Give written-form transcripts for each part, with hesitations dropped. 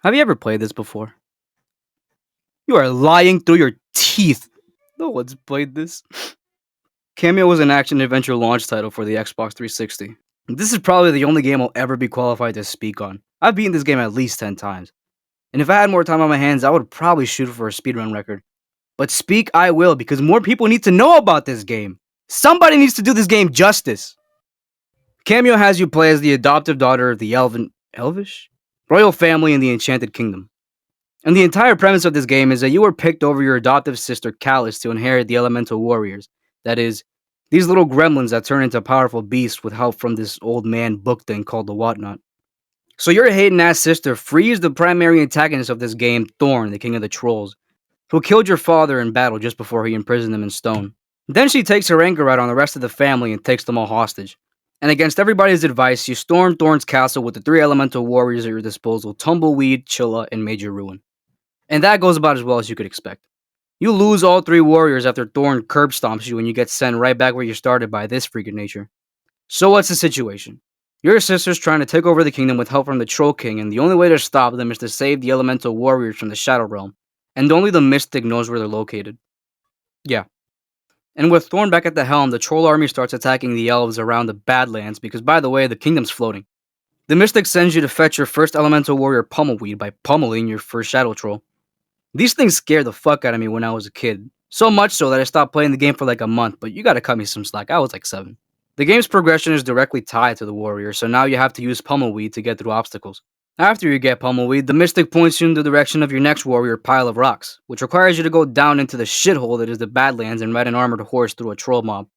Have you ever played this before? You are lying through your teeth. No one's played this. Kameo was an action adventure launch title for the Xbox 360. This is probably the only game I'll ever be qualified to speak on. I've beaten this game at least 10 times. And if I had more time on my hands, I would probably shoot for a speedrun record. But speak I will because more people need to know about this game. Somebody needs to do this game justice. Kameo has you play as the adoptive daughter of the Elvish? Royal family in the Enchanted Kingdom. And the entire premise of this game is that you were picked over your adoptive sister Callus to inherit the elemental warriors. That is, these little gremlins that turn into powerful beasts with help from this old man book thing called the Whatnot. So your hating ass sister frees the primary antagonist of this game, Thorn, the king of the trolls, who killed your father in battle just before he imprisoned him in stone. Then she takes her anger out on the rest of the family and takes them all hostage. And against everybody's advice, you storm Thorn's castle with the three elemental warriors at your disposal, Tumbleweed, Chilla, and Major Ruin. And that goes about as well as you could expect. You lose all three warriors after Thorn curb stomps you and you get sent right back where you started by this freak of nature. So what's the situation? Your sister's trying to take over the kingdom with help from the Troll King, and the only way to stop them is to save the elemental warriors from the Shadow Realm. And only the Mystic knows where they're located. Yeah. And with Thorn back at the helm, the Troll army starts attacking the elves around the Badlands because, by the way, the kingdom's floating. The Mystic sends you to fetch your first elemental warrior Pummelweed by pummeling your first Shadow Troll. These things scared the fuck out of me when I was a kid. So much so that I stopped playing the game for like a month, but you gotta cut me some slack, I was like 7. The game's progression is directly tied to the warrior, so now you have to use Pummelweed to get through obstacles. After you get Pummelweed, the Mystic points you in the direction of your next warrior, Pile of Rocks, which requires you to go down into the shithole that is the Badlands and ride an armored horse through a troll mob.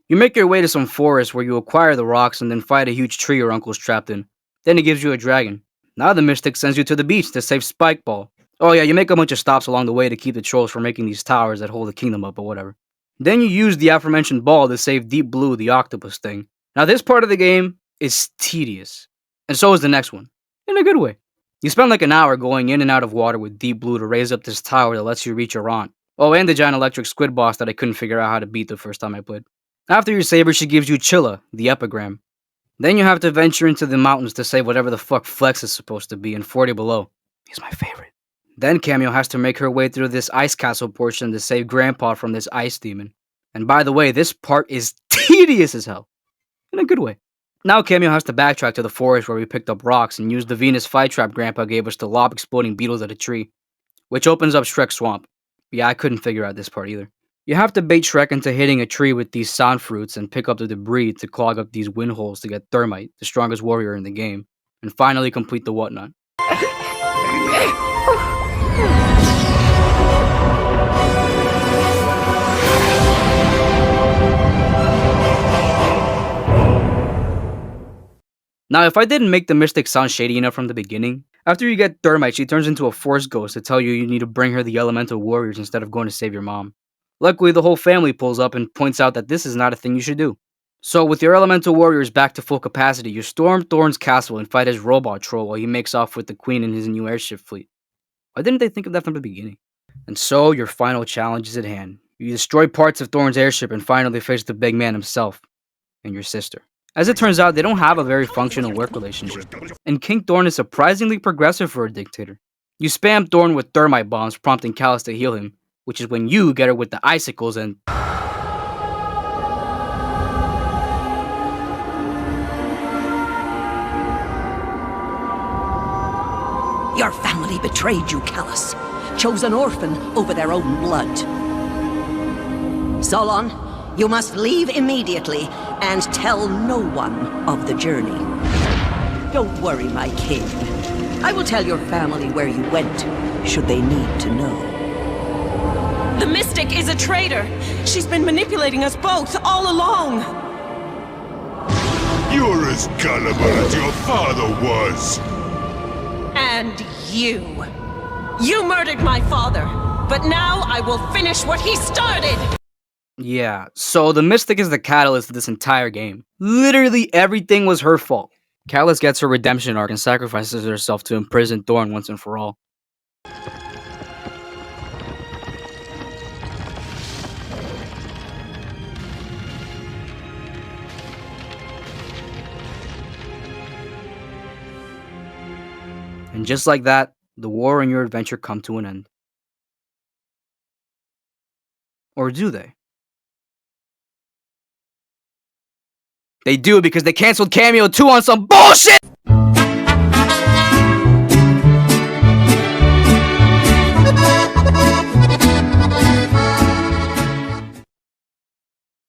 You make your way to some forest where you acquire the rocks and then fight a huge tree your uncle's trapped in. Then he gives you a dragon. Now the Mystic sends you to the beach to save Spikeball. Oh yeah, you make a bunch of stops along the way to keep the trolls from making these towers that hold the kingdom up or whatever. Then you use the aforementioned ball to save Deep Blue, the octopus thing. Now this part of the game is tedious. And so is the next one. In a good way. You spend like an hour going in and out of water with Deep Blue to raise up this tower that lets you reach your aunt. Oh, and the giant electric squid boss that I couldn't figure out how to beat the first time I played. After you save her, she gives you Chilla, the epigram. Then you have to venture into the mountains to save whatever the fuck Flex is supposed to be in 40 Below. He's my favorite. Then Kameo has to make her way through this ice castle portion to save Grandpa from this ice demon. And by the way, this part is tedious as hell. In a good way. Now Kameo has to backtrack to the forest where we picked up rocks and use the Venus flytrap Grandpa gave us to lob exploding beetles at a tree, which opens up Shrek Swamp. Yeah, I couldn't figure out this part either. You have to bait Shrek into hitting a tree with these sound fruits and pick up the debris to clog up these wind holes to get Thermite, the strongest warrior in the game, and finally complete the Whatnot. Now, if I didn't make the Mystic sound shady enough from the beginning, after you get Thermite, she turns into a Force Ghost to tell you need to bring her the Elemental Warriors instead of going to save your mom. Luckily, the whole family pulls up and points out that this is not a thing you should do. So, with your Elemental Warriors back to full capacity, you storm Thorn's castle and fight his robot troll while he makes off with the Queen in his new airship fleet. Why didn't they think of that from the beginning? And so, your final challenge is at hand. You destroy parts of Thorn's airship and finally face the big man himself and your sister. As it turns out, they don't have a very functional work relationship, and King Thorn is surprisingly progressive for a dictator. You spam Thorn with thermite bombs, prompting Callus to heal him, which is when you get her with the icicles and... Your family betrayed you, Callus. Chose an orphan over their own blood. Solon, you must leave immediately and tell no one of the journey. Don't worry, my king. I will tell your family where you went, should they need to know. The Mystic is a traitor. She's been manipulating us both all along. You're as gullible as your father was. And you. You murdered my father, but now I will finish what he started! Yeah, so the Mystic is the catalyst of this entire game. Literally everything was her fault. Callus gets her redemption arc and sacrifices herself to imprison Thorn once and for all. And just like that, the war and your adventure come to an end. Or do they? They do, because they canceled Kameo 2 on some bullshit!